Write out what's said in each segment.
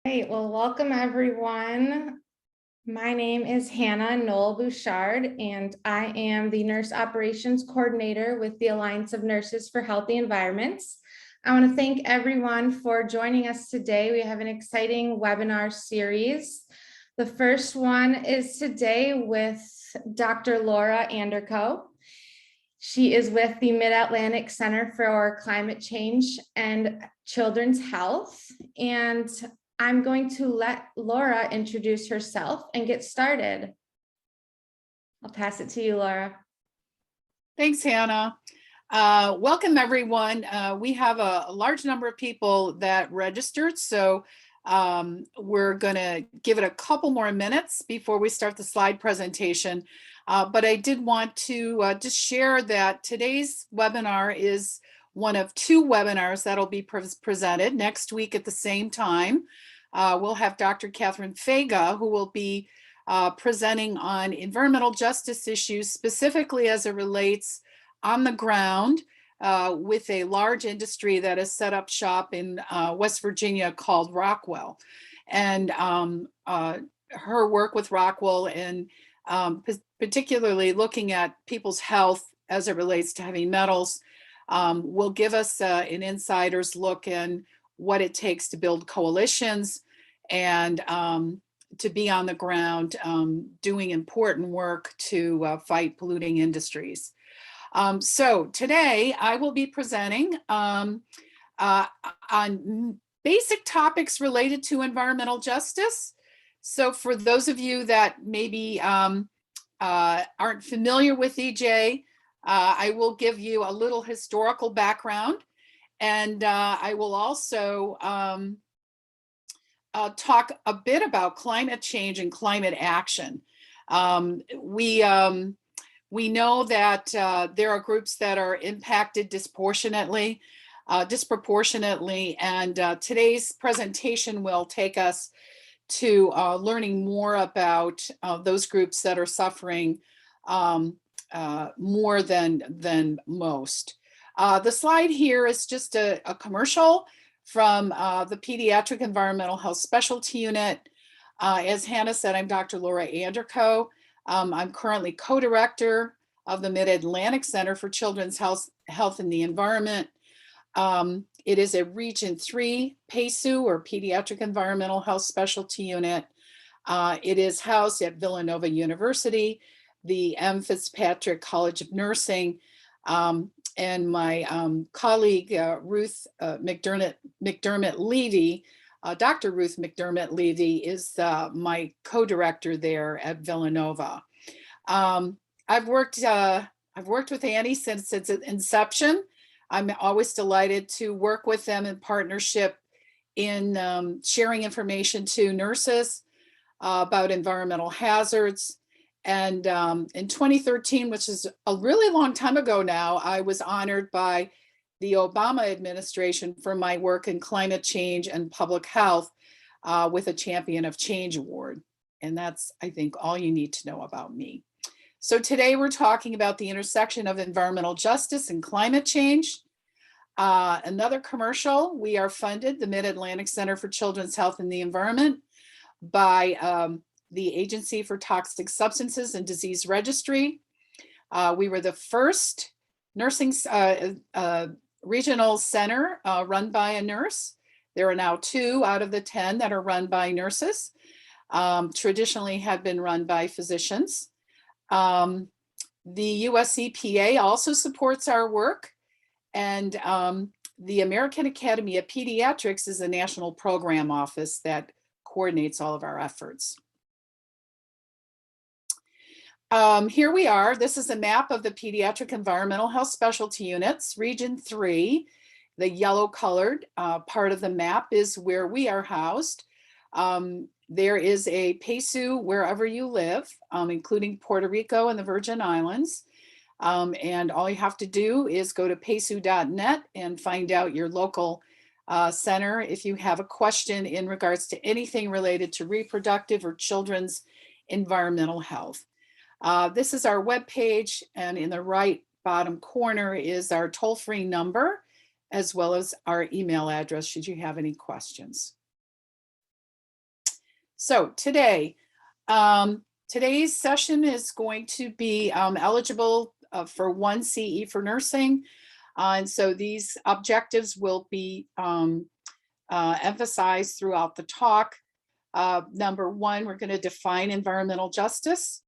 Great. Well, welcome everyone. My name is Hannah Noel Bouchard, and I am the Nurse Operations Coordinator with the Alliance of Nurses for Healthy Environments. I want to thank everyone for joining us today. We have an exciting webinar series. The first one is today with Dr. Laura Anderko. She is with the Mid-Atlantic Center for Climate Change and Children's Health. And I'm going to let Laura introduce herself and get started. I'll pass it to you, Laura. Thanks, Hannah. Welcome, everyone. We have a large number of people that registered, so we're going to give it a couple more minutes before we start the slide presentation. But I did want to just share that today's webinar is one of two webinars that'll be presented next week at the same time. We'll have Dr. Catherine Fega, who will be presenting on environmental justice issues, specifically as it relates on the ground with a large industry that has set up shop in West Virginia called Rockwell. And her work with Rockwell and particularly looking at people's health as it relates to heavy metals will give us an insider's look in what it takes to build coalitions and to be on the ground doing important work to fight polluting industries. So today I will be presenting on basic topics related to environmental justice. So for those of you that maybe aren't familiar with EJ, I will give you a little historical background, and I will also talk a bit about climate change and climate action. We know that there are groups that are impacted disproportionately, and today's presentation will take us to learning more about those groups that are suffering more than most. The slide here is just a commercial from the Pediatric Environmental Health Specialty Unit. As Hannah said, I'm Dr. Laura Anderko. I'm currently co-director of the Mid-Atlantic Center for Children's Health and the Environment. It is a Region 3 PEHSU, or Pediatric Environmental Health Specialty Unit. It is housed at Villanova University, the M. Fitzpatrick College of Nursing, and my colleague, Ruth McDermott Levy, Dr. Ruth McDermott Levy is my co-director there at Villanova. I've worked with Annie since its inception. I'm always delighted to work with them in partnership in sharing information to nurses about environmental hazards. And in 2013, which is a really long time ago now, I was honored by the Obama administration for my work in climate change and public health with a Champion of Change Award. And that's, I think, all you need to know about me. So today we're talking about the intersection of environmental justice and climate change. Another commercial, we are funded, the Mid-Atlantic Center for Children's Health and the Environment, by the Agency for Toxic Substances and Disease Registry. We were the first nursing regional center run by a nurse. There are now 2 out of the 10 that are run by nurses. Traditionally had been run by physicians. The US EPA also supports our work, and the American Academy of Pediatrics is a national program office that coordinates all of our efforts. Here we are. This is a map of the Pediatric Environmental Health Specialty Units, Region 3. The yellow colored part of the map is where we are housed. There is a PEHSU wherever you live, including Puerto Rico and the Virgin Islands. And all you have to do is go to PEHSU.net and find out your local center if you have a question in regards to anything related to reproductive or children's environmental health. This is our webpage, and in the right bottom corner is our toll-free number, as well as our email address should you have any questions. So today's session is going to be eligible for 1 CE for nursing. And so these objectives will be emphasized throughout the talk. Number 1, we're going to define environmental justice.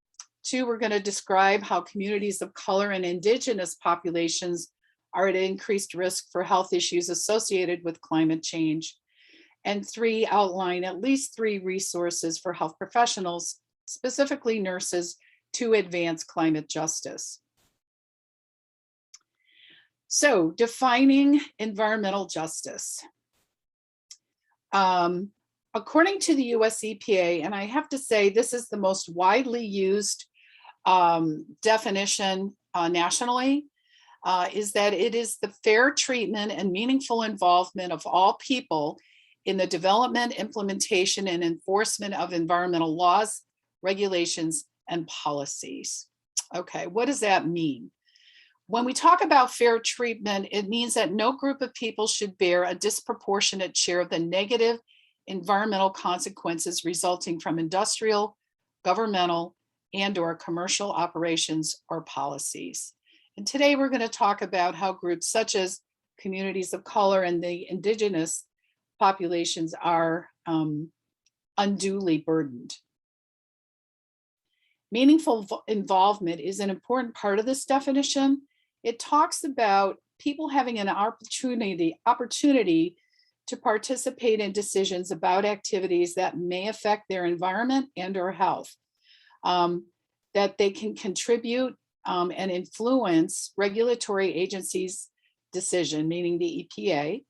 2, we're going to describe how communities of color and indigenous populations are at increased risk for health issues associated with climate change. And 3, outline at least 3 resources for health professionals, specifically nurses, to advance climate justice. So, defining environmental justice. According to the US EPA, and I have to say this is the most widely used definition nationally, is that it is the fair treatment and meaningful involvement of all people in the development, implementation, and enforcement of environmental laws, regulations, and policies. Okay, what does that mean? When we talk about fair treatment, it means that no group of people should bear a disproportionate share of the negative environmental consequences resulting from industrial, governmental, and/or commercial operations or policies. And today we're going to talk about how groups such as communities of color and the indigenous populations are unduly burdened. Meaningful involvement is an important part of this definition. It talks about people having an opportunity to participate in decisions about activities that may affect their environment and/or health, that they can contribute and influence regulatory agencies' decision, meaning the EPA.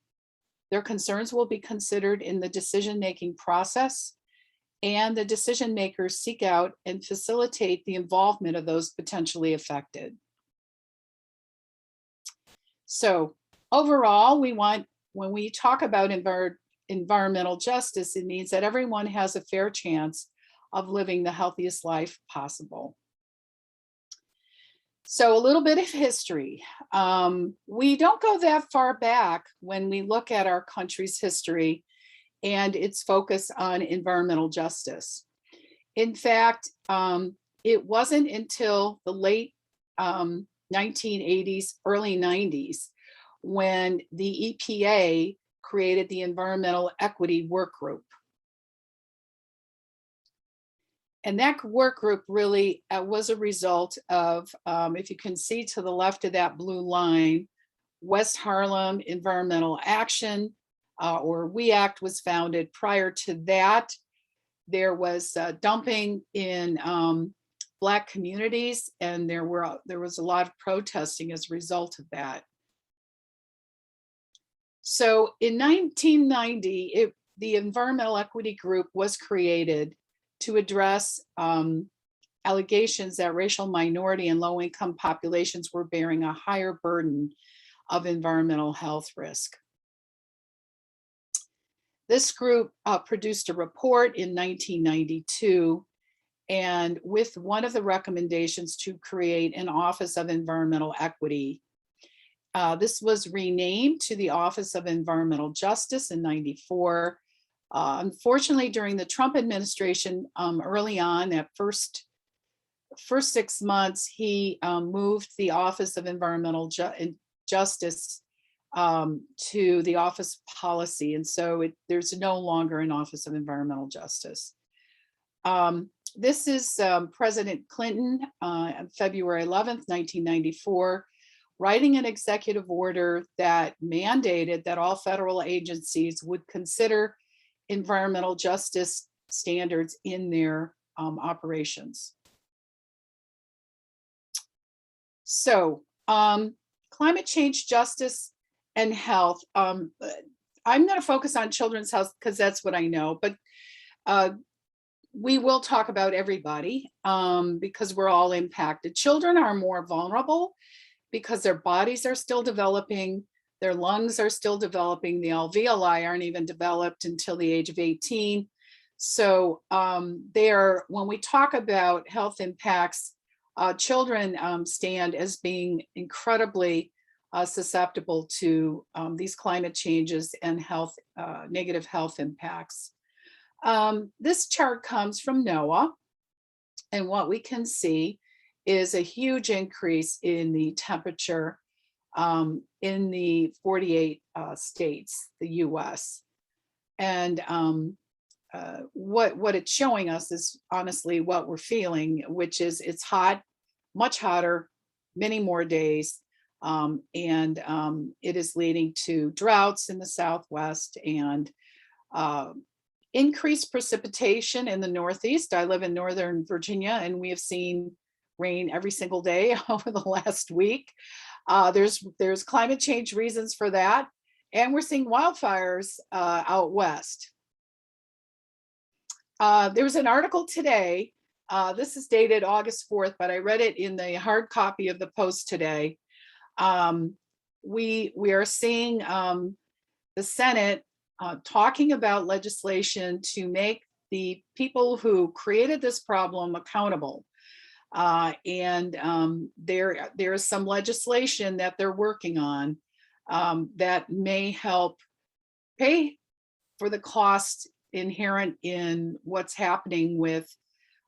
Their concerns will be considered in the decision-making process, and the decision makers seek out and facilitate the involvement of those potentially affected. So overall, when we talk about environmental justice, it means that everyone has a fair chance of living the healthiest life possible. So a little bit of history. We don't go that far back when we look at our country's history and its focus on environmental justice. In fact, it wasn't until the late 1980s, early 90s, when the EPA created the Environmental Equity Work Group. And that work group really was a result of, if you can see to the left of that blue line, West Harlem Environmental Action, or We Act, was founded. Prior to that, there was dumping in Black communities, and there was a lot of protesting as a result of that. So in 1990, the Environmental Equity Group was created to address allegations that racial minority and low-income populations were bearing a higher burden of environmental health risk. This group produced a report in 1992, and with one of the recommendations to create an Office of Environmental Equity. This was renamed to the Office of Environmental Justice in '94. Unfortunately, during the Trump administration, early on, that first 6 months, he moved the Office of Environmental Justice to the Office of Policy, and so there's no longer an Office of Environmental Justice. This is President Clinton on February 11th, 1994, writing an executive order that mandated that all federal agencies would consider environmental justice standards in their operations. So climate change, justice, and health. I'm going to focus on children's health because that's what I know, but we will talk about everybody because we're all impacted. Children are more vulnerable because their bodies are still developing, their lungs are still developing, the alveoli aren't even developed until the age of 18. So when we talk about health impacts, children stand as being incredibly susceptible to these climate changes and negative health impacts. This chart comes from NOAA, and what we can see is a huge increase in the temperature in the 48 states, the US. And what it's showing us is honestly what we're feeling, which is it's hot, much hotter, many more days. It is leading to droughts in the Southwest and increased precipitation in the Northeast. I live in Northern Virginia, and we have seen rain every single day over the last week. There's climate change reasons for that. And we're seeing wildfires out west. There was an article today. This is dated August 4th, but I read it in the hard copy of the Post today. We are seeing the Senate talking about legislation to make the people who created this problem accountable. There is some legislation that they're working on that may help pay for the cost inherent in what's happening with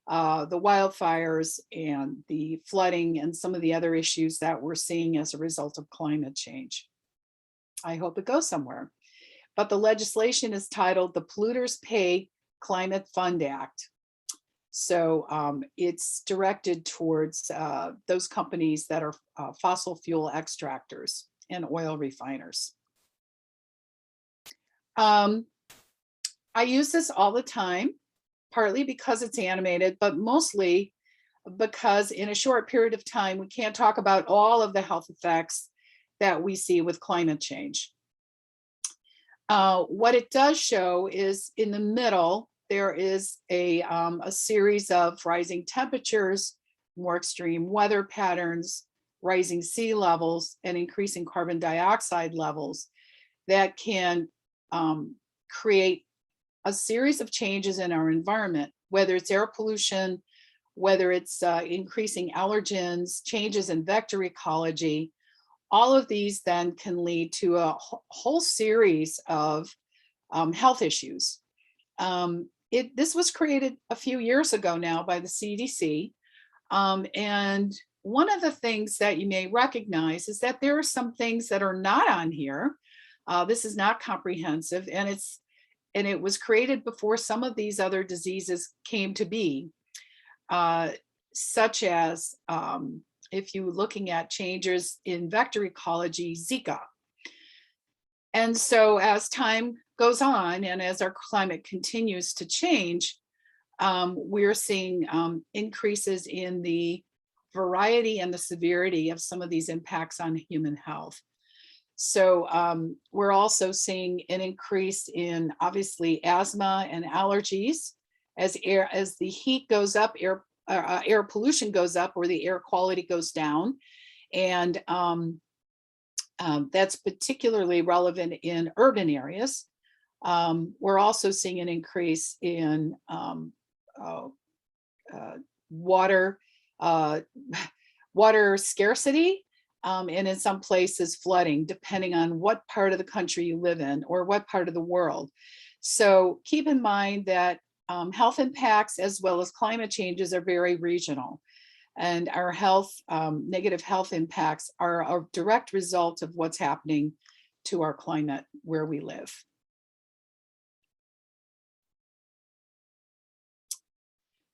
the wildfires and the flooding and some of the other issues that we're seeing as a result of climate change. I hope it goes somewhere. But the legislation is titled the Polluters Pay Climate Fund Act. So it's directed towards those companies that are fossil fuel extractors and oil refiners. I use this all the time, partly because it's animated, but mostly because in a short period of time, we can't talk about all of the health effects that we see with climate change. What it does show is in the middle, there is a series of rising temperatures, more extreme weather patterns, rising sea levels, and increasing carbon dioxide levels that can create a series of changes in our environment, whether it's air pollution, whether it's increasing allergens, changes in vector ecology. All of these then can lead to a whole series of health issues. This was created a few years ago now by the CDC. And one of the things that you may recognize is that there are some things that are not on here. This is not comprehensive, and it was created before some of these other diseases came to be, such as if you're looking at changes in vector ecology, Zika. And so as time goes on and as our climate continues to change, we're seeing increases in the variety and the severity of some of these impacts on human health. So we're also seeing an increase in obviously asthma and allergies as the heat goes up, air pollution goes up, or the air quality goes down. And that's particularly relevant in urban areas. We're also seeing an increase in water scarcity, and in some places flooding, depending on what part of the country you live in or what part of the world. So keep in mind that health impacts as well as climate changes are very regional. And our negative health impacts are a direct result of what's happening to our climate where we live.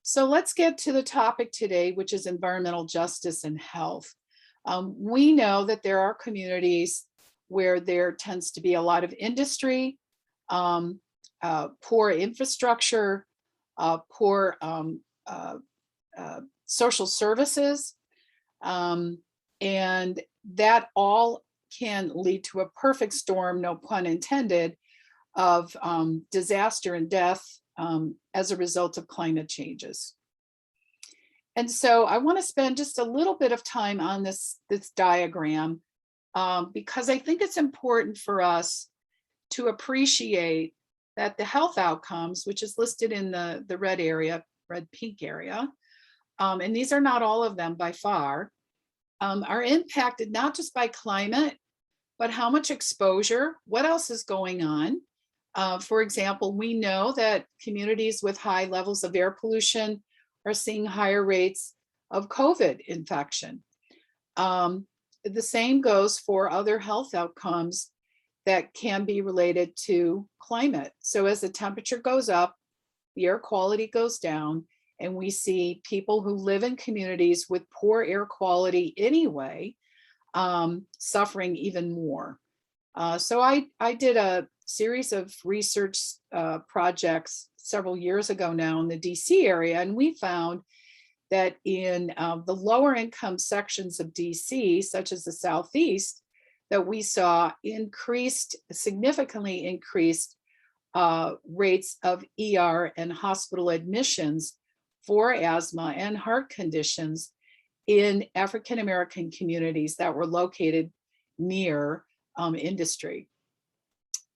So let's get to the topic today, which is environmental justice and health. We know that there are communities where there tends to be a lot of industry, poor infrastructure, poor social services, and that all can lead to a perfect storm, no pun intended, of disaster and death as a result of climate changes. And so I want to spend just a little bit of time on this diagram because I think it's important for us to appreciate that the health outcomes, which is listed in the red-pink area, and these are not all of them by far, are impacted not just by climate, but how much exposure, what else is going on, For example, we know that communities with high levels of air pollution are seeing higher rates of COVID infection. The same goes for other health outcomes that can be related to climate. So as the temperature goes up, the air quality goes down, and we see people who live in communities with poor air quality anyway, suffering even more. So I did a series of research projects several years ago now in the DC area, and we found that in the lower income sections of DC, such as the Southeast, that we saw significantly increased rates of ER and hospital admissions for asthma and heart conditions in African-American communities that were located near industry.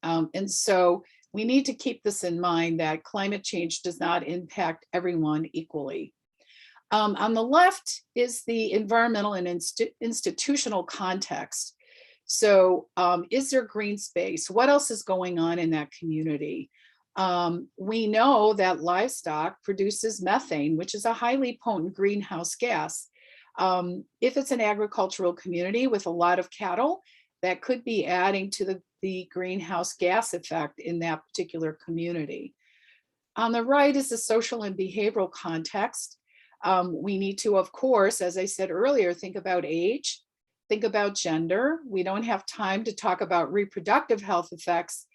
And so we need to keep this in mind, that climate change does not impact everyone equally. On the left is the environmental and institutional context. So is there green space? What else is going on in that community? We know that livestock produces methane, which is a highly potent greenhouse gas. If it's an agricultural community with a lot of cattle, that could be adding to the greenhouse gas effect in that particular community. On the right is the social and behavioral context. We need to, of course, as I said earlier, think about age, think about gender. We don't have time to talk about reproductive health effects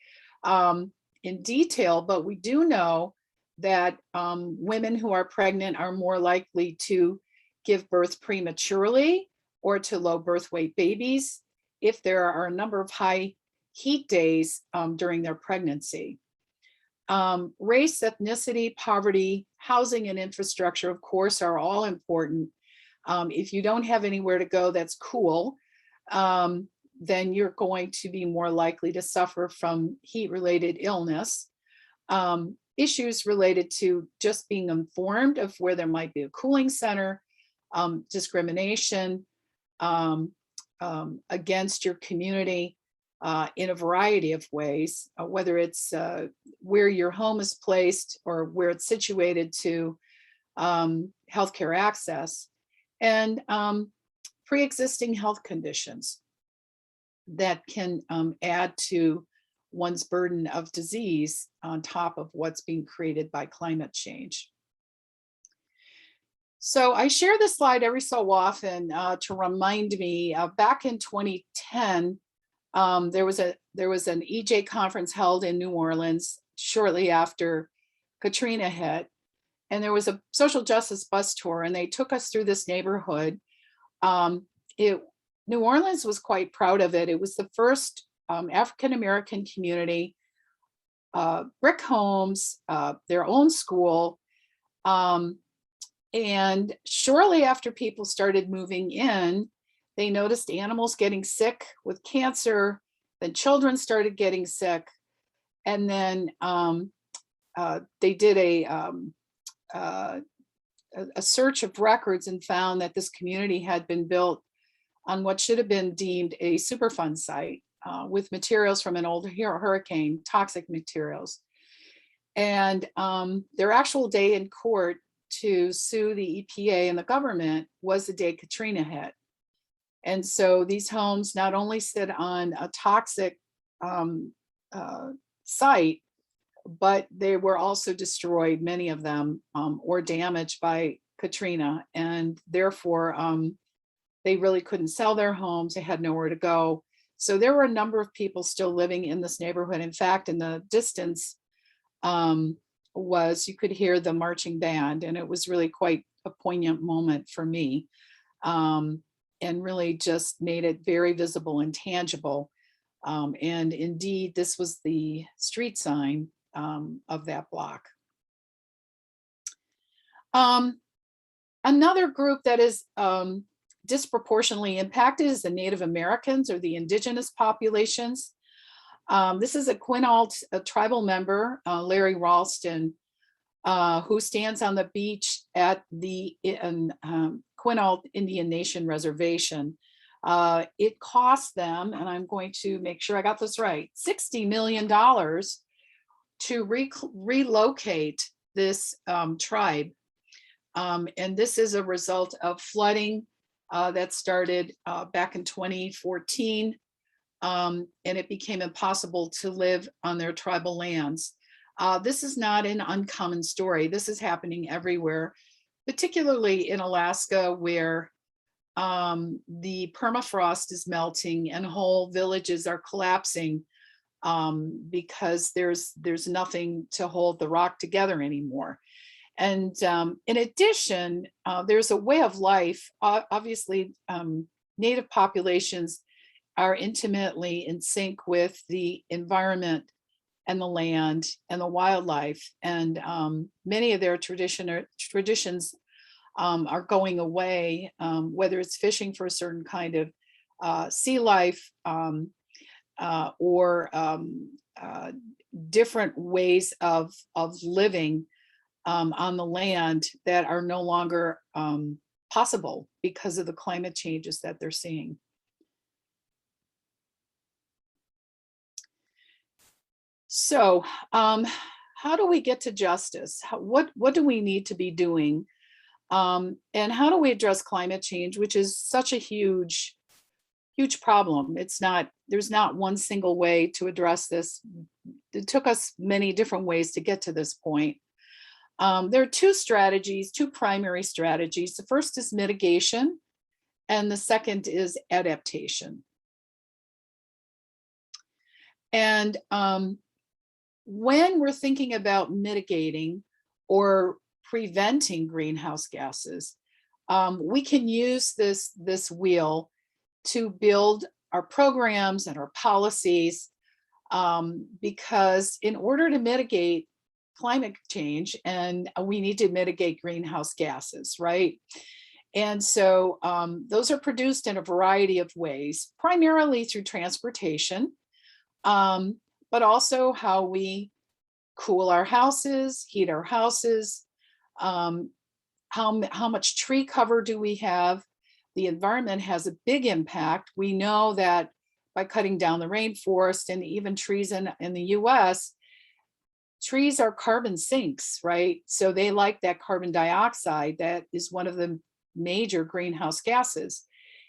in detail, but we do know that women who are pregnant are more likely to give birth prematurely or to low birth weight babies if there are a number of high heat days during their pregnancy. Race, ethnicity, poverty, housing, and infrastructure, of course, are all important. If you don't have anywhere to go that's cool, then you're going to be more likely to suffer from heat-related illness. Issues related to just being informed of where there might be a cooling center, discrimination against your community in a variety of ways, whether it's where your home is placed or where it's situated to healthcare access, and pre-existing health conditions that can add to one's burden of disease on top of what's being created by climate change. So I share this slide every so often to remind me, back in 2010, there was an EJ conference held in New Orleans shortly after Katrina hit, and there was a social justice bus tour, and they took us through this neighborhood. New Orleans was quite proud of it. It was the first African-American community, brick homes, their own school. And shortly after people started moving in, they noticed animals getting sick with cancer, then children started getting sick. And then they did a search of records and found that this community had been built on what should have been deemed a Superfund site with materials from an old hurricane, toxic materials. And their actual day in court to sue the EPA and the government was the day Katrina hit. And so these homes not only sit on a toxic site, but they were also destroyed, many of them, or damaged by Katrina. And therefore, they really couldn't sell their homes. They had nowhere to go. So there were a number of people still living in this neighborhood. In fact, in the distance you could hear the marching band, and it was really quite a poignant moment for me, and really just made it very visible and tangible. And indeed, this was the street sign of that block. Another group that is disproportionately impacted is the Native Americans or the indigenous populations. This is a Quinault tribal member, Larry Ralston, who stands on the beach at the Quinault Indian Nation Reservation. It cost them, and I'm going to make sure I got this right, $60 million to relocate this tribe. And this is a result of flooding that started back in 2014. And it became impossible to live on their tribal lands. This is not an uncommon story. This is happening everywhere, particularly in Alaska, where the permafrost is melting and whole villages are collapsing because there's nothing to hold the rock together anymore. And in addition, there's a way of life. Obviously, Native populations are intimately in sync with the environment and the land and the wildlife. And many of their traditions are going away, whether it's fishing for a certain kind of sea life or different ways of living on the land that are no longer possible because of the climate changes that they're seeing. So how do we get to justice? What do we need to be doing? And how do we address climate change, which is such a huge problem? There's not one single way to address this. It took us many different ways to get to this point. There are two primary strategies. The first is mitigation, and the second is adaptation. And when we're thinking about mitigating or preventing greenhouse gases, we can use this wheel to build our programs and our policies, because in order to mitigate climate change, and we need to mitigate greenhouse gases, right? And so those are produced in a variety of ways, primarily through transportation, but also how we cool our houses, heat our houses, how much tree cover do we have? The environment has a big impact. We know that by cutting down the rainforest and even trees in the US, trees are carbon sinks, right? So they like that carbon dioxide that is one of the major greenhouse gases.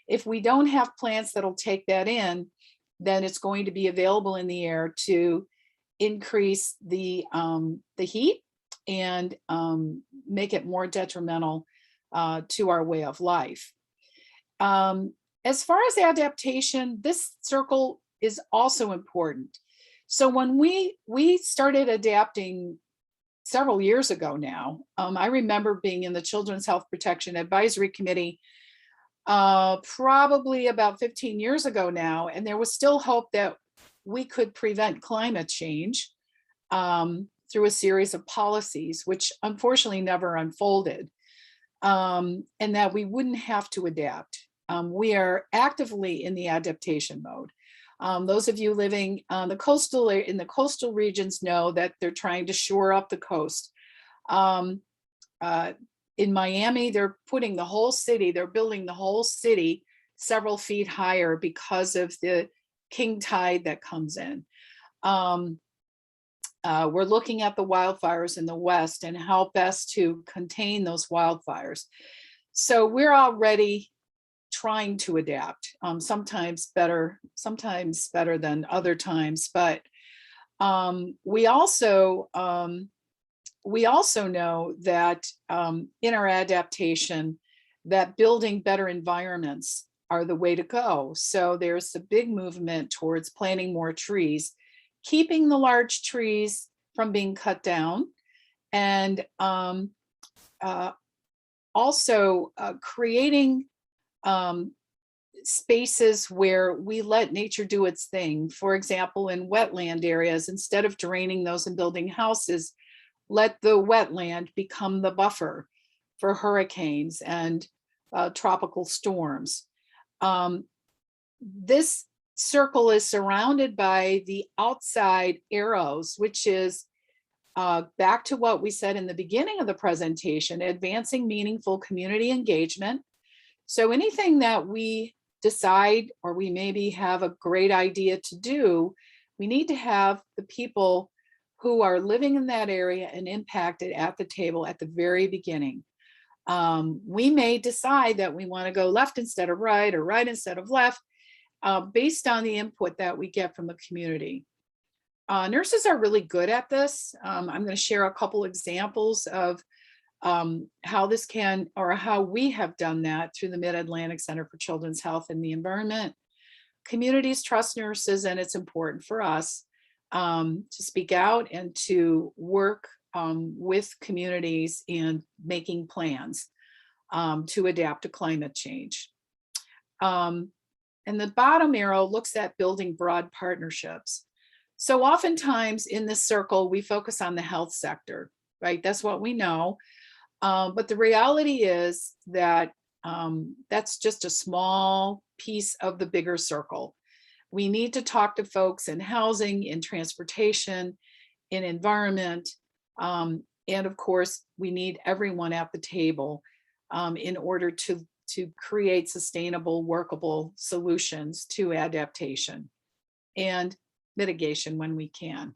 If we don't have plants that'll take that in, then it's going to be available in the air to increase the heat and make it more detrimental to our way of life. As far as adaptation, this circle is also important. So when we started adapting several years ago now, I remember being in the Children's Health Protection Advisory Committee probably about 15 years ago now, and there was still hope that we could prevent climate change through a series of policies, which unfortunately never unfolded, and that we wouldn't have to adapt. We are actively in the adaptation mode. Those of you living on the coastal regions know that they're trying to shore up the coast. In Miami, they're building the whole city several feet higher because of the king tide that comes in. We're looking at the wildfires in the West and how best to contain those wildfires. So we're already trying to adapt, sometimes better than other times, but we also know that in our adaptation, that building better environments are the way to go. So there's a big movement towards planting more trees, keeping the large trees from being cut down, and also creating spaces where we let nature do its thing. For example, in wetland areas, instead of draining those and building houses, let the wetland become the buffer for hurricanes and tropical storms. This circle is surrounded by the outside arrows, which is back to what we said in the beginning of the presentation, advancing meaningful community engagement. So anything that we decide, or we maybe have a great idea to do, we need to have the people who are living in that area and impacted at the table at the very beginning. We may decide that we want to go left instead of right or right instead of left, based on the input that we get from the community. Nurses are really good at this. I'm going to share a couple examples of how this can, or how we have done that through the Mid-Atlantic Center for Children's Health and the Environment. Communities trust nurses, and it's important for us to speak out and to work with communities and making plans to adapt to climate change. And the bottom arrow looks at building broad partnerships. So oftentimes in this circle, we focus on the health sector, right? That's what we know. But the reality is that that's just a small piece of the bigger circle. We need to talk to folks in housing, in transportation, in environment, and of course, we need everyone at the table in order to create sustainable, workable solutions to adaptation and mitigation when we can.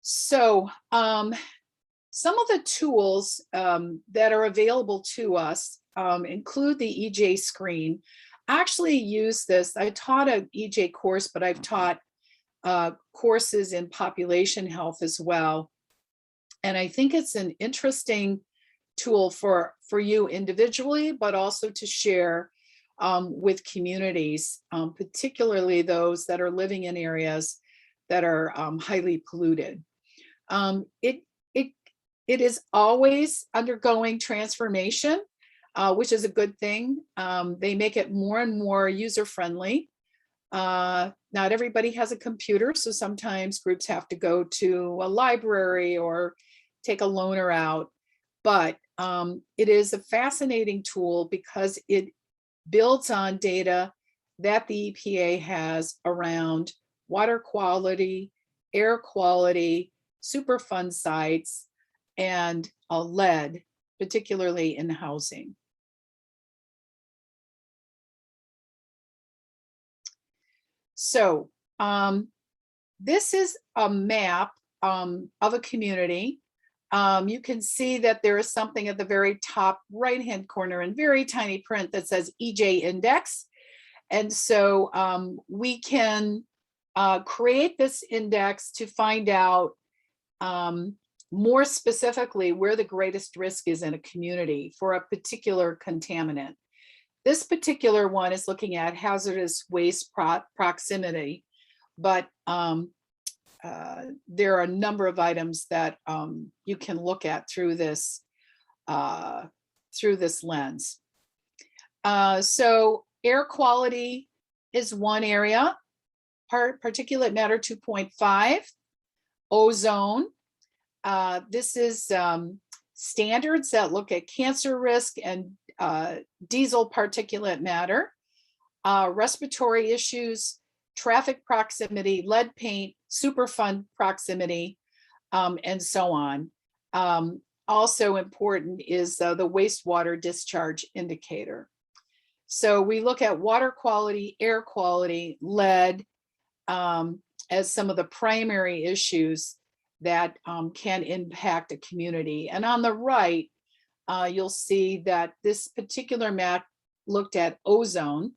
So some of the tools that are available to us include the EJ screen. I actually use this. I taught an EJ course, but I've taught courses in population health as well. And I think it's an interesting tool for you individually, but also to share with communities, particularly those that are living in areas that are highly polluted. It is always undergoing transformation, which is a good thing. They make it more and more user-friendly. Not everybody has a computer, so sometimes groups have to go to a library or take a loaner out. But it is a fascinating tool because it builds on data that the EPA has around water quality, air quality, Superfund sites, and lead, particularly in housing. So this is a map of a community. You can see that there is something at the very top right-hand corner in very tiny print that says EJ index. And so we can create this index to find out more specifically where the greatest risk is in a community for a particular contaminant. This particular one is looking at hazardous waste proximity, but there are a number of items that you can look at through this lens. So air quality is one area, particulate matter 2.5, ozone. This is standards that look at cancer risk and diesel particulate matter, respiratory issues, traffic proximity, lead paint, Superfund proximity, and so on. Also important is the wastewater discharge indicator. So we look at water quality, air quality, lead as some of the primary issues that can impact a community. And on the right, you'll see that this particular map looked at ozone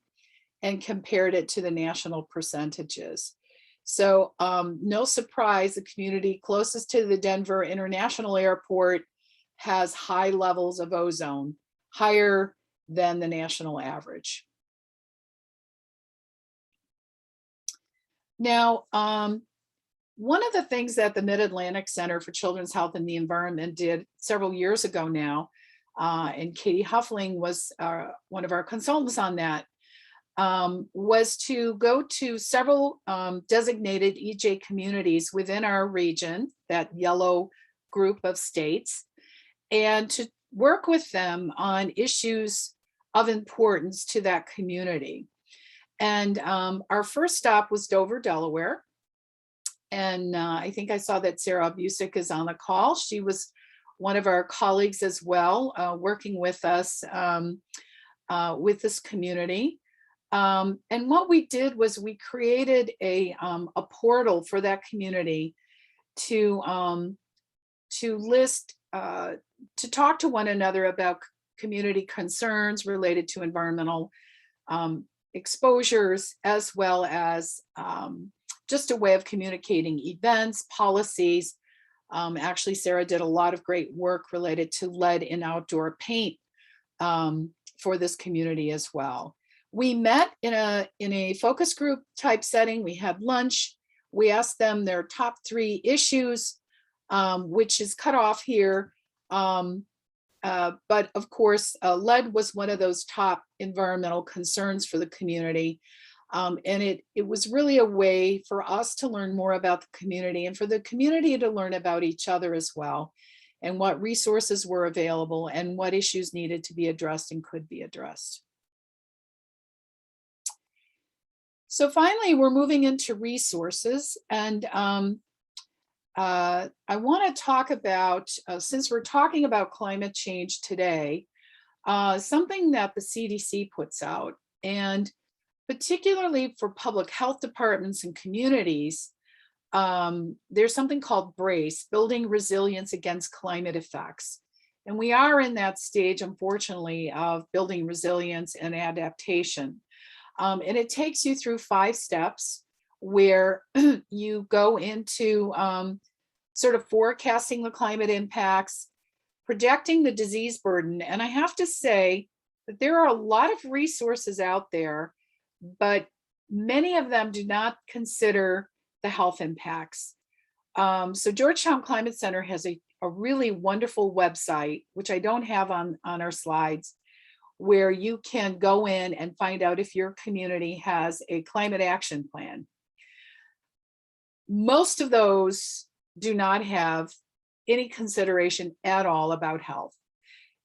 and compared it to the national percentages. So no surprise, the community closest to the Denver International Airport has high levels of ozone, higher than the national average. Now, one of the things that the Mid-Atlantic Center for Children's Health and the Environment did several years ago now, and Katie Huffling was one of our consultants on that, was to go to several designated EJ communities within our region, that yellow group of states, and to work with them on issues of importance to that community. And our first stop was Dover, Delaware. And I think I saw that Sarah Busick is on the call. She was one of our colleagues as well, working with us with this community. And what we did was we created a portal for that community to list, to talk to one another about community concerns related to environmental exposures, as well as just a way of communicating events, policies. Actually, Sarah did a lot of great work related to lead in outdoor paint for this community as well. We met in a focus group type setting. We had lunch. We asked them their top 3 issues, which is cut off here. But of course, lead was one of those top environmental concerns for the community. And it was really a way for us to learn more about the community and for the community to learn about each other as well, and what resources were available and what issues needed to be addressed and could be addressed. So finally, we're moving into resources, and I want to talk about, since we're talking about climate change today, something that the CDC puts out, and particularly for public health departments and communities, there's something called BRACE, Building Resilience Against Climate Effects. And we are in that stage, unfortunately, of building resilience and adaptation. And it takes you through 5 steps where you go into sort of forecasting the climate impacts, projecting the disease burden. And I have to say that there are a lot of resources out there, but many of them do not consider the health impacts. So Georgetown Climate Center has a really wonderful website, which I don't have on our slides, where you can go in and find out if your community has a climate action plan. Most of those do not have any consideration at all about health.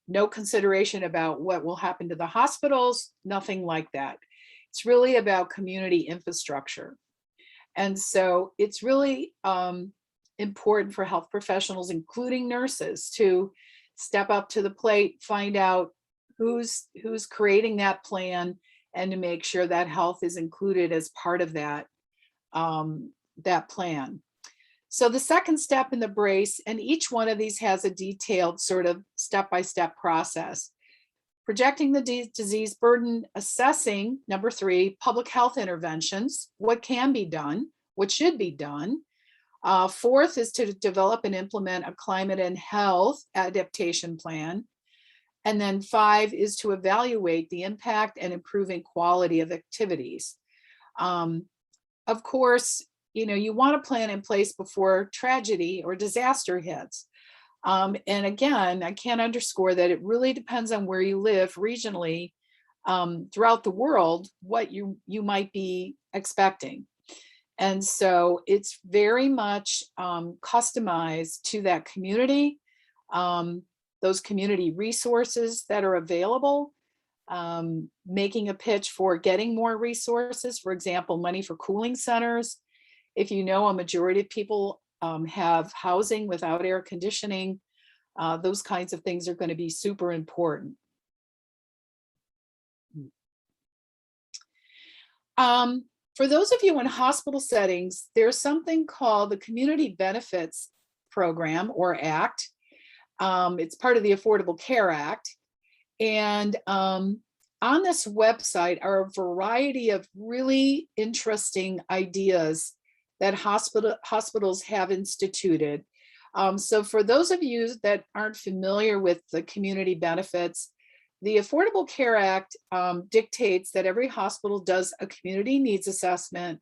No consideration about what will happen to the hospitals, nothing like that. It's really about community infrastructure. And so it's really important for health professionals, including nurses, to step up to the plate, find out who's creating that plan, and to make sure that health is included as part of that, that plan. So the second step in the BRACE, and each one of these has a detailed sort of step-by-step process. Projecting the disease burden, assessing, number 3, public health interventions, what can be done, what should be done. 4th is to develop and implement a climate and health adaptation plan. And then 5 is to evaluate the impact and improving quality of activities. Of course, you want a plan in place before tragedy or disaster hits. And again, I can't underscore that it really depends on where you live regionally throughout the world, what you might be expecting. And so it's very much customized to that community, those community resources that are available, making a pitch for getting more resources, for example, money for cooling centers. If you know a majority of people have housing without air conditioning, those kinds of things are going to be super important. For those of you in hospital settings, there's something called the Community Benefits Program, or Act. It's part of the Affordable Care Act. And on this website are a variety of really interesting ideas that hospitals have instituted. So for those of you that aren't familiar with the community benefits, the Affordable Care Act dictates that every hospital does a community needs assessment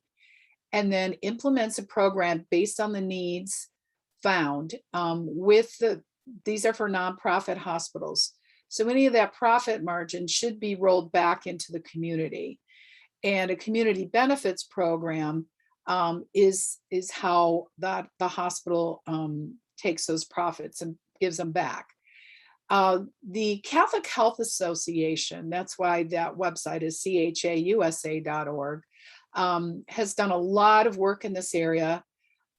and then implements a program based on the needs found. These are for nonprofit hospitals. So any of that profit margin should be rolled back into the community. And a community benefits program is how the hospital takes those profits and gives them back. The Catholic Health Association, that's why that website is chausa.org, has done a lot of work in this area.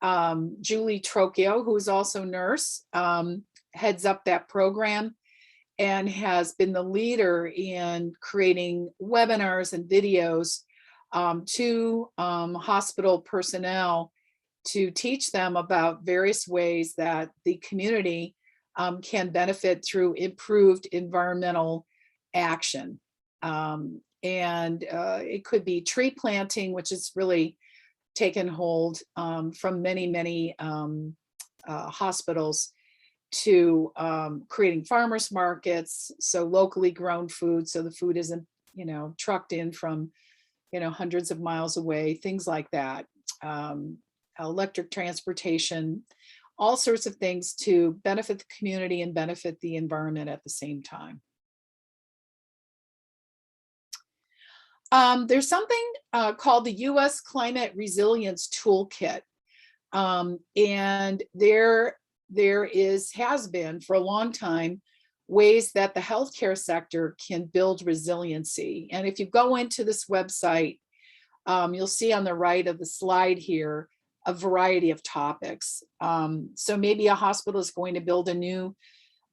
Julie Trocchio, who is also a nurse, heads up that program. and has been the leader in creating webinars and videos to hospital personnel to teach them about various ways that the community can benefit through improved environmental action. It could be tree planting, which has really taken hold from many hospitals, to creating farmers markets, so locally grown food, so the food isn't, trucked in from, hundreds of miles away, things like that. Electric transportation, all sorts of things to benefit the community and benefit the environment at the same time. There's something called the U.S. Climate Resilience Toolkit. And there has been for a long time ways that the healthcare sector can build resiliency. And if you go into this website, you'll see on the right of the slide here a variety of topics. So maybe a hospital is going to build a new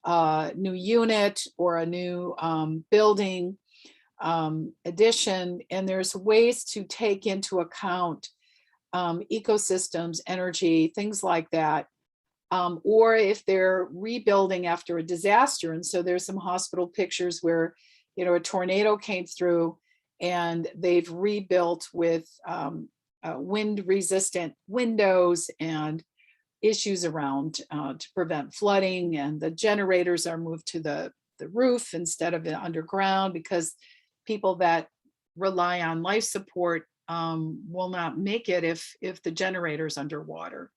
unit or a new building addition, and there's ways to take into account ecosystems, energy, things like that. Or if they're rebuilding after a disaster. And so there's some hospital pictures where, a tornado came through and they've rebuilt with wind resistant windows and issues around to prevent flooding. And the generators are moved to the roof instead of underground, because people that rely on life support will not make it if the generator's underwater.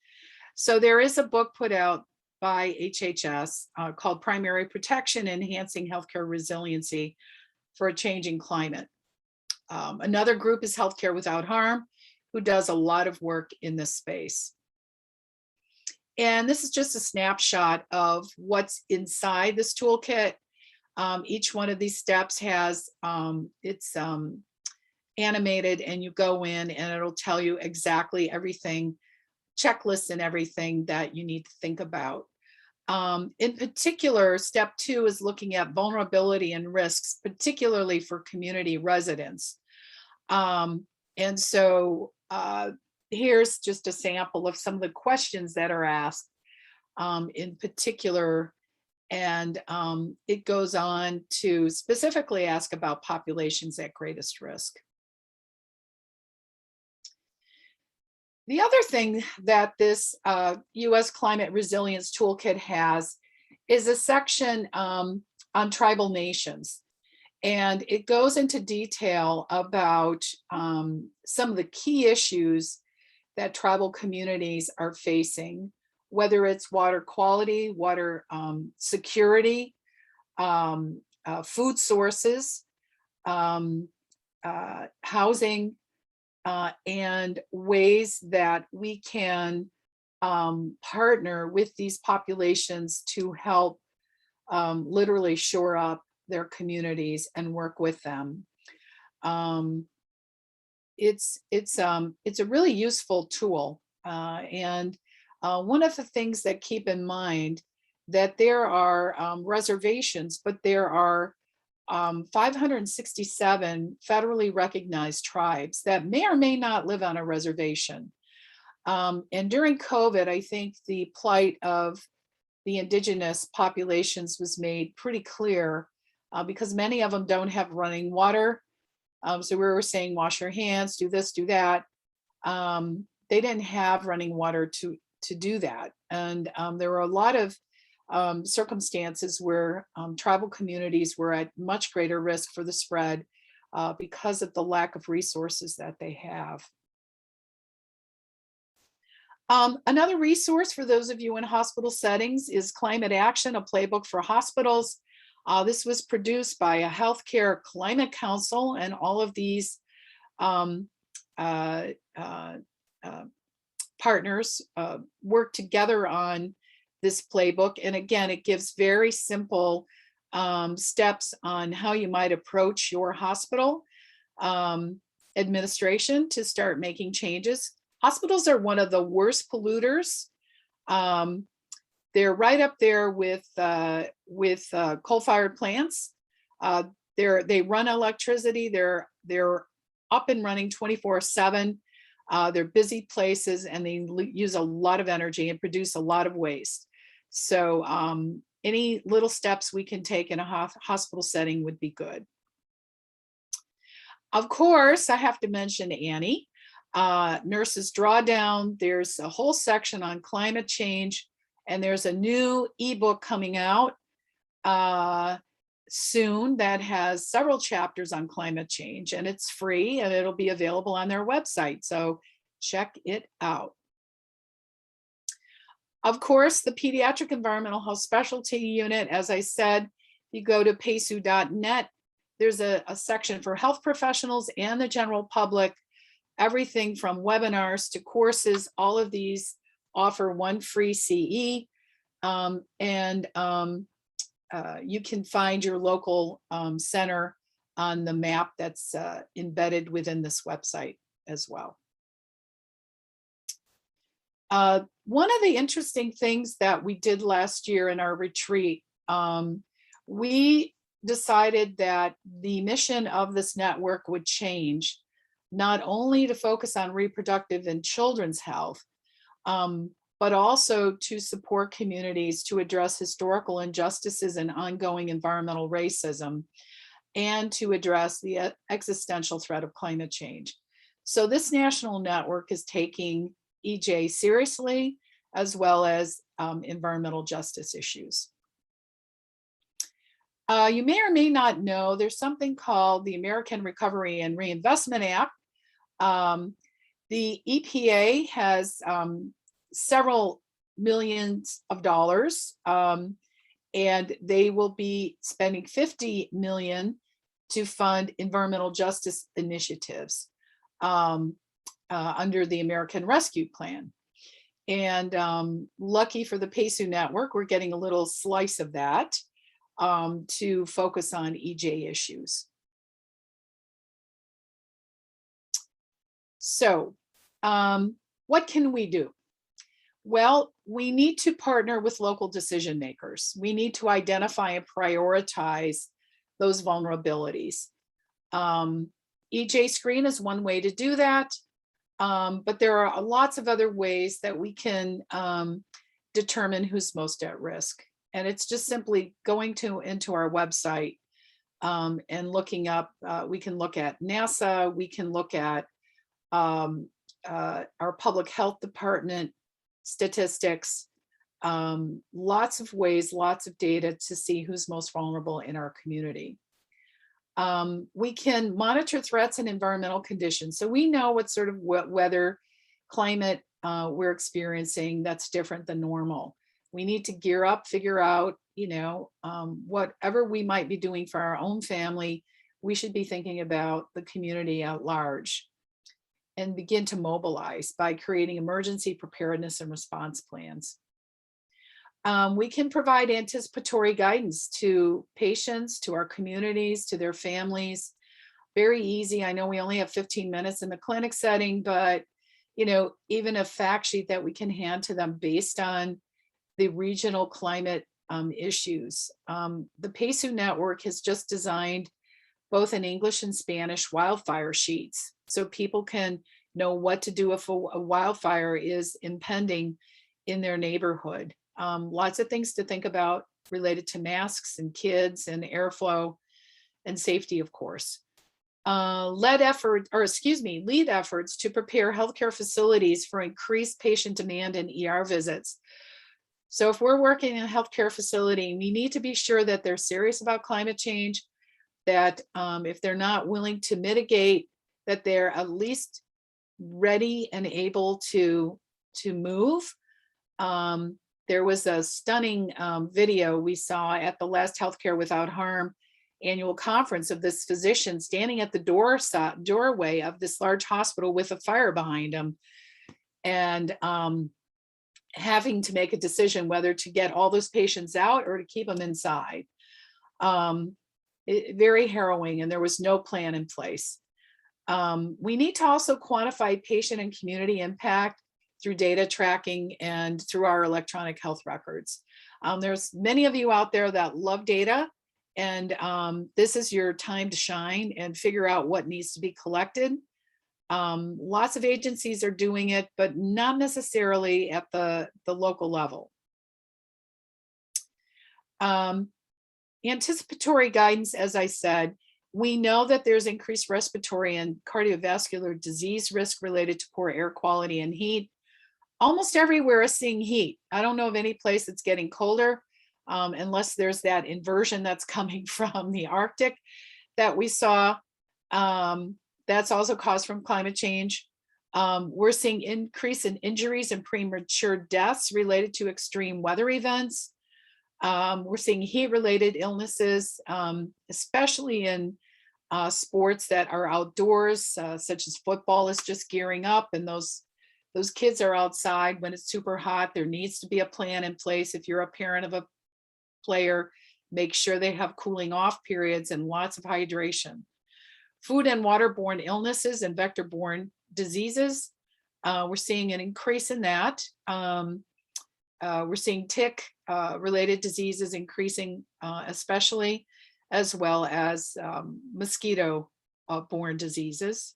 So there is a book put out by HHS called Primary Protection: Enhancing Healthcare Resiliency for a Changing Climate. Another group is Healthcare Without Harm, who does a lot of work in this space. And this is just a snapshot of what's inside this toolkit. Each one of these steps has, it's animated, and you go in and it'll tell you exactly everything, checklists and everything that you need to think about. In particular, step 2 is looking at vulnerability and risks, particularly for community residents. And so here's just a sample of some of the questions that are asked in particular. And it goes on to specifically ask about populations at greatest risk. The other thing that this U.S. Climate Resilience Toolkit has is a section on tribal nations. And it goes into detail about some of the key issues that tribal communities are facing, whether it's water quality, water security, food sources, housing, and ways that we can partner with these populations to help literally shore up their communities and work with them. It's a really useful tool, and one of the things that keep in mind that there are reservations, but there are 567 federally recognized tribes that may or may not live on a reservation. And during COVID, I think the plight of the indigenous populations was made pretty clear because many of them don't have running water. So we were saying, wash your hands, do this, do that. They didn't have running water to do that. And there were a lot of circumstances where tribal communities were at much greater risk for the spread because of the lack of resources that they have. Another resource for those of you in hospital settings is Climate Action, a playbook for hospitals. This was produced by a healthcare climate council, and all of these partners work together on this playbook. And again, it gives very simple steps on how you might approach your hospital administration to start making changes. Hospitals are one of the worst polluters. They're right up there with coal-fired plants. They run electricity. They're up and running 24/7. They're busy places, and they use a lot of energy and produce a lot of waste. So any little steps we can take in a hospital setting would be good. Of course, I have to mention Annie. Nurses Drawdown. There's a whole section on climate change, and there's a new ebook coming out soon that has several chapters on climate change, and it's free, and it'll be available on their website. So check it out. Of course, the Pediatric Environmental Health Specialty Unit, as I said, you go to PEHSU.net. There's a section for health professionals and the general public. Everything from webinars to courses, all of these offer one free CE. You can find your local center on the map that's embedded within this website as well. One of the interesting things that we did last year in our retreat, we decided that the mission of this network would change, not only to focus on reproductive and children's health, but also to support communities to address historical injustices and ongoing environmental racism, and to address the existential threat of climate change. So this national network is taking EJ seriously, as well as environmental justice issues. You may or may not know there's something called the American Recovery and Reinvestment Act. The EPA has several millions of dollars, and they will be spending $50 million to fund environmental justice initiatives under the American Rescue Plan. And lucky for the PEHSU network, we're getting a little slice of that to focus on EJ issues. So what can we do? Well, we need to partner with local decision makers. We need to identify and prioritize those vulnerabilities. EJ Screen is one way to do that, but there are lots of other ways that we can determine who's most at risk. And it's just simply going into our website and looking up, we can look at NASA, we can look at our public health department statistics, lots of ways, lots of data to see who's most vulnerable in our community. We can monitor threats and environmental conditions. So we know what sort of weather, climate we're experiencing that's different than normal. We need to gear up, figure out, whatever we might be doing for our own family, we should be thinking about the community at large, and begin to mobilize by creating emergency preparedness and response plans. We can provide anticipatory guidance to patients, to our communities, to their families. Very easy. I know we only have 15 minutes in the clinic setting, but even a fact sheet that we can hand to them based on the regional climate issues. The PEHSU network has just designed both in English and Spanish wildfire sheets, so people can know what to do if a wildfire is impending in their neighborhood. Lots of things to think about related to masks and kids and airflow and safety, of course. Lead efforts to prepare healthcare facilities for increased patient demand and ER visits. So if we're working in a healthcare facility, we need to be sure that they're serious about climate change, that if they're not willing to mitigate, that they're at least ready and able to move. There was a stunning video we saw at the last Healthcare Without Harm annual conference of this physician standing at the doorway of this large hospital with a fire behind him, and having to make a decision whether to get all those patients out or to keep them inside. Very harrowing, and there was no plan in place. We need to also quantify patient and community impact through data tracking and through our electronic health records. There's many of you out there that love data, and this is your time to shine and figure out what needs to be collected. Lots of agencies are doing it, but not necessarily at the local level. Anticipatory guidance, as I said, we know that there's increased respiratory and cardiovascular disease risk related to poor air quality and heat. Almost everywhere is seeing heat. I don't know of any place that's getting colder, unless there's that inversion that's coming from the Arctic that we saw. That's also caused from climate change. We're seeing increase in injuries and premature deaths related to extreme weather events. We're seeing heat-related illnesses, especially in sports that are outdoors, such as football is just gearing up, and those kids are outside when it's super hot. There needs to be a plan in place. If you're a parent of a player, make sure they have cooling off periods and lots of hydration. Food and waterborne illnesses and vector-borne diseases, we're seeing an increase in that. We're seeing tick related diseases increasing, especially, as well as mosquito borne diseases.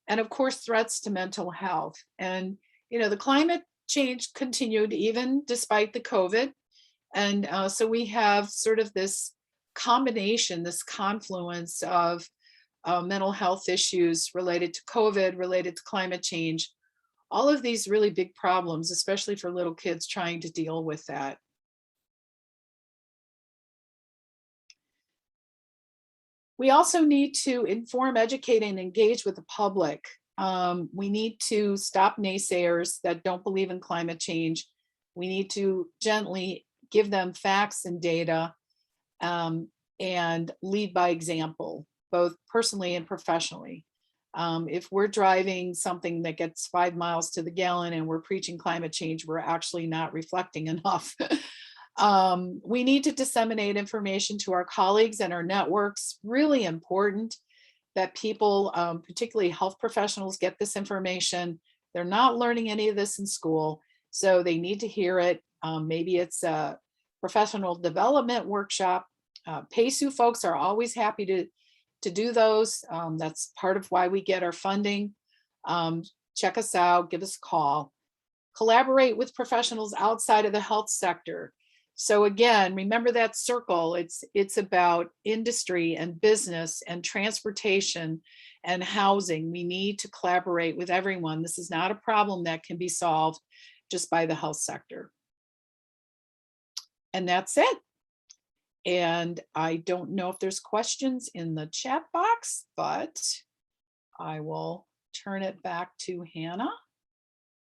And of course, threats to mental health. And, you know, the climate change continued even despite the COVID. And so we have sort of this combination, this confluence of mental health issues related to COVID, related to climate change, all of these really big problems, especially for little kids trying to deal with that. We also need to inform, educate, and engage with the public. We need to stop naysayers that don't believe in climate change. We need to gently give them facts and data, and lead by example, both personally and professionally. If we're driving something that gets 5 miles to the gallon and we're preaching climate change, we're actually not reflecting enough. We need to disseminate information to our colleagues and our networks. Really important that people, particularly health professionals, get this information. They're not learning any of this in school, so they need to hear it. Maybe it's a professional development workshop. PEHSU folks are always happy to do those. That's part of why we get our funding. Check us out, give us a call. Collaborate with professionals outside of the health sector. So again, remember that circle. It's about industry and business and transportation and housing. We need to collaborate with everyone. This is not a problem that can be solved just by the health sector. And that's it. And I don't know if there's questions in the chat box, but I will turn it back to Hannah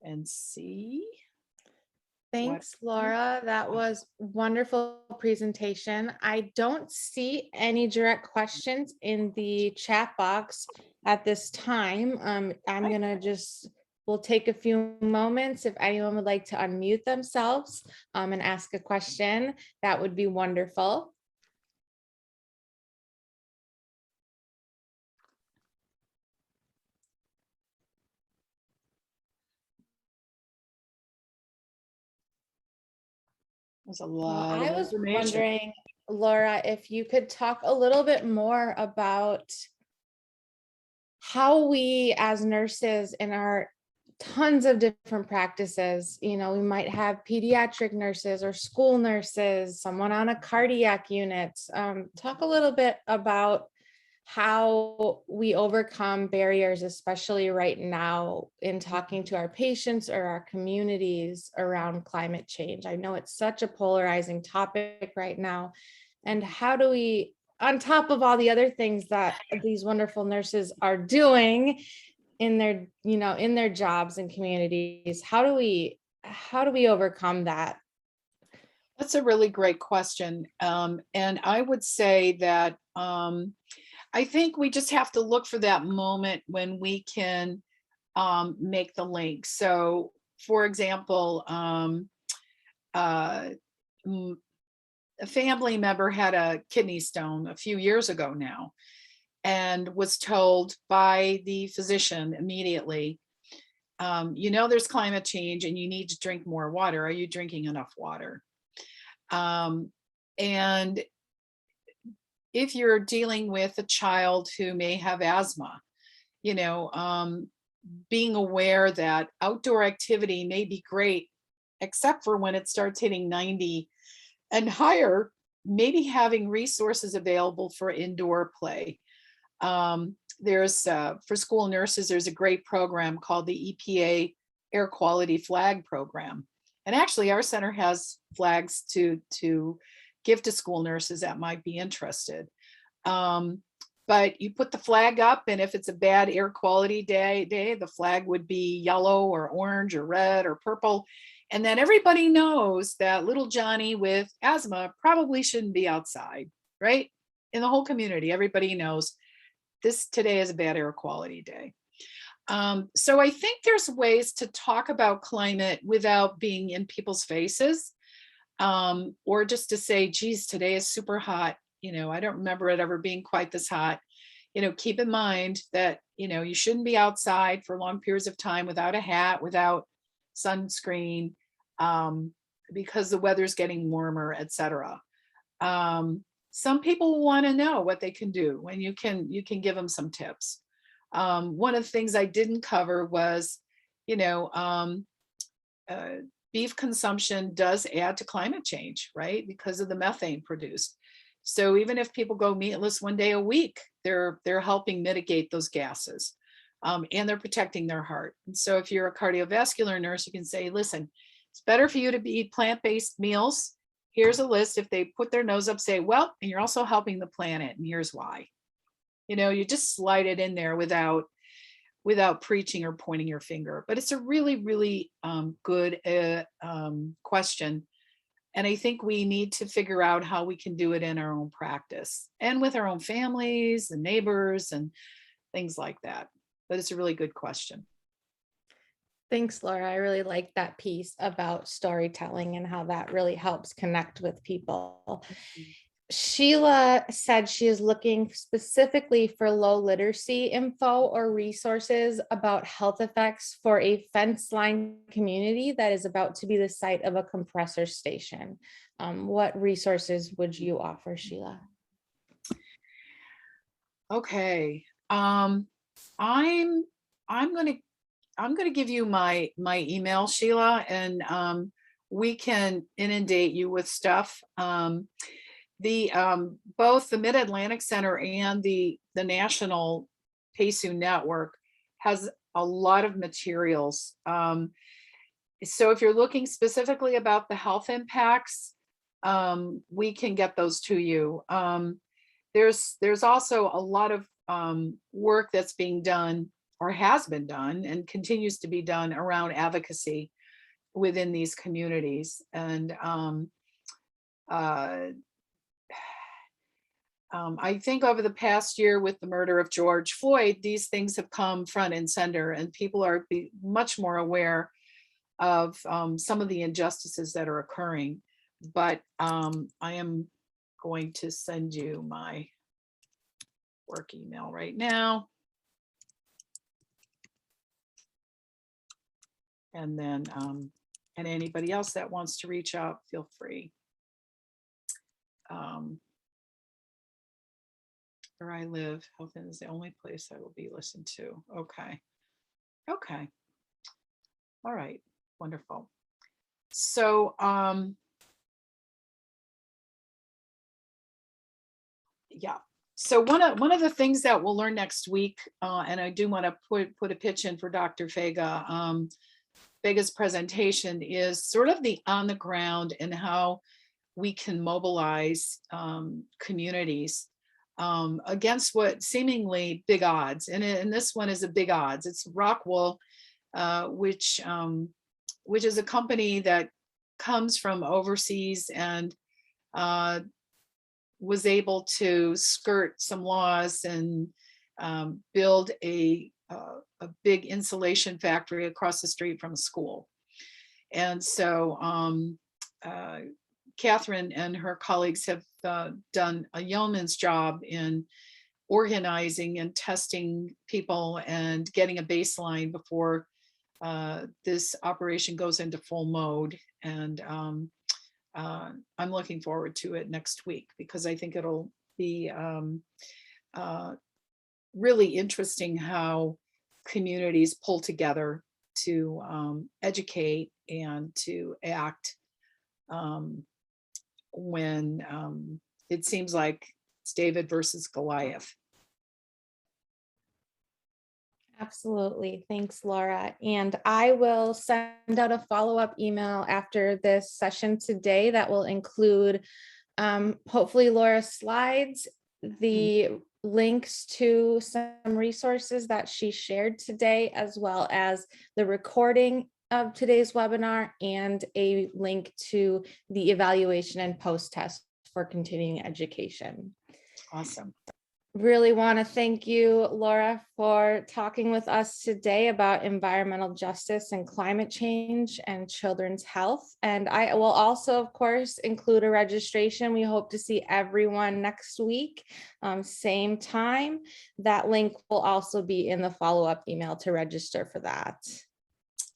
and see. Thanks, Laura. That was wonderful presentation. I don't see any direct questions in the chat box at this time. I'm gonna we'll take a few moments. If anyone would like to unmute themselves and ask a question, that would be wonderful. There's a lot I of was information. wondering, Laura, if you could talk a little bit more about how we as nurses in our tons of different practices, you know, we might have pediatric nurses or school nurses, someone on a cardiac unit. Talk a little bit about how we overcome barriers, especially right now in talking to our patients or our communities around climate change. I know it's such a polarizing topic right now. And how do we, on top of all the other things that these wonderful nurses are doing in their, you know, in their jobs and communities, how do we overcome that? That's a really great question. And I would say that I think we just have to look for that moment when we can make the link. So, for example, a family member had a kidney stone a few years ago now and was told by the physician immediately, You know there's climate change and you need to drink more water. Are you drinking enough water? And if you're dealing with a child who may have asthma, being aware that outdoor activity may be great, except for when it starts hitting 90 and higher, maybe having resources available for indoor play. There's for school nurses, there's a great program called the EPA Air Quality Flag Program. And actually our center has flags to give to school nurses that might be interested. But you put the flag up, and if it's a bad air quality day, the flag would be yellow or orange or red or purple. And then everybody knows that little Johnny with asthma probably shouldn't be outside, right? In the whole community, everybody knows today is a bad air quality day. So I think there's ways to talk about climate without being in people's faces, or just to say, geez, today is super hot. I don't remember it ever being quite this hot. Keep in mind that, you shouldn't be outside for long periods of time without a hat, without sunscreen, because the weather's getting warmer, etc. Some people want to know what they can do, and you can give them some tips. One of the things I didn't cover was, beef consumption does add to climate change, right? Because of the methane produced. So even if people go meatless one day a week, they're helping mitigate those gases, and they're protecting their heart. And so if you're a cardiovascular nurse, you can say, listen, it's better for you to eat plant-based meals. Here's a list. If they put their nose up, say, well, and you're also helping the planet, and here's why. You just slide it in there without preaching or pointing your finger. But it's a really, really good question. And I think we need to figure out how we can do it in our own practice and with our own families and neighbors and things like that. But it's a really good question. Thanks, Laura. I really like that piece about storytelling and how that really helps connect with people. Sheila said she is looking specifically for low literacy info or resources about health effects for a fence line community that is about to be the site of a compressor station. What resources would you offer, Sheila? Okay. I'm going to give you my email, Sheila, and we can inundate you with stuff. Both the Mid-Atlantic Center and the National PEHSU network has a lot of materials. So if you're looking specifically about the health impacts, we can get those to you. There's also a lot of work that's being done or has been done and continues to be done around advocacy within these communities. And I think over the past year with the murder of George Floyd, these things have come front and center, and people are much more aware of some of the injustices that are occurring. But I am going to send you my work email right now. And then, and anybody else that wants to reach out, feel free. Where I live, health is the only place I will be listened to. Okay. Okay. All right. Wonderful. So, yeah. So one of the things that we'll learn next week, and I do want to put a pitch in for Dr. Vega. Vega's presentation is sort of the on the ground and how we can mobilize communities against what seemingly big odds. And this one is a big odds. It's Rockwool, which is a company that comes from overseas and was able to skirt some laws and build a big insulation factory across the street from a school. And so Catherine and her colleagues have done a yeoman's job in organizing and testing people and getting a baseline before this operation goes into full mode. And I'm looking forward to it next week because I think it'll be really interesting how communities pull together to educate and to act when it seems like it's David versus Goliath. Absolutely. Thanks, Laura. And I will send out a follow-up email after this session today that will include hopefully Laura's slides, the links to some resources that she shared today, as well as the recording of today's webinar and a link to the evaluation and post-test for continuing education. Awesome. Really want to thank you, Laura, for talking with us today about environmental justice and climate change and children's health. And I will also, of course, include a registration. We hope to see everyone next week, same time. That link will also be in the follow-up email to register for that.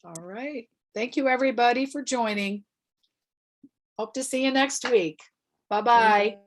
All right. Thank you, everybody, for joining. Hope to see you next week. Bye-bye.